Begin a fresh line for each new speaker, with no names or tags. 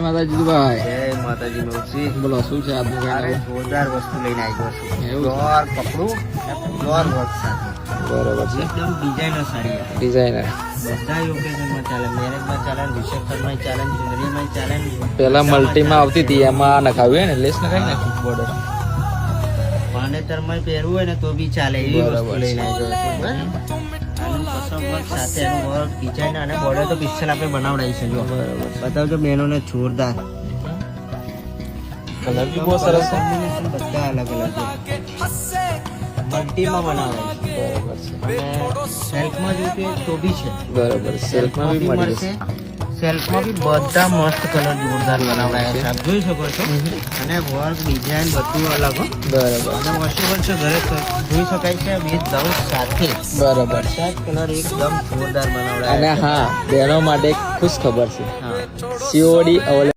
માતાજી ભાઈ,
જય માતાજી મૌસી.
બોલો શું છે આજનું
અરે
ગાયન?
જોરદાર વસ્તુ લઈને આવ્યો છું.
એવું?
પ્યોર કપડું પ્યોર વર્ક સાથે
બરોબર છે.
એકદમ ડિઝાઇનર સાડી આવે.
ડિઝાઇનર
બધા ઓકેઝનમાં ચાલે, મેરેજમાં ચાલે, રિસેપ્શનમાં ચાલે, જ્વેલરીમાં ચાલે.
પેલા મલ્ટીમાં આવતી હતી, એમાં નખાવ્યું ને લેસ નખાવી નાખી બોર્ડર.
પાનેતરમાં પહેરવું હોય ને તો બી ચાલે એવી
બરાબર
વસ્તુ
છે.
લઈને આવ્યો છું. આનું કસ્ટમ વર્ક સાથે એનું વર્ક ડિઝાઇન અને બોર્ડર તો પિક્ચર આપણે બનાવડાવી છે. જો બતાવજો બહેનોને જોરદાર
કલર બી બહુ સરસ છે.
કોમ્બિનેશન બધા અલગ અલગ છે. મલ્ટીમાં બનાવે છે
બરોબર છે.
અને સેલ્ફમાં જોઈતું હોય તો બી છે.
બરોબર, સેલ્ફમાં બી મળી જશે.
સેલ્ફમાં બી બધા મસ્ત કલર જોરદાર બનાવડાયા છે, આપ જોઈ શકો છો. અને વર્ક ડિઝાઇન બધું અલગ હો.
બરોબર
અને વર્ષો ઘરે જોઈ શકાય છે વિથ બ્લાઉઝ સાથે.
બરોબર.
બધા કલર એકદમ જોરદાર
અને
બનાવડાયા છે.
હા, બહેનો માટે ખુશ ખબર છે,
હા
સીઓડી અવેલેબલ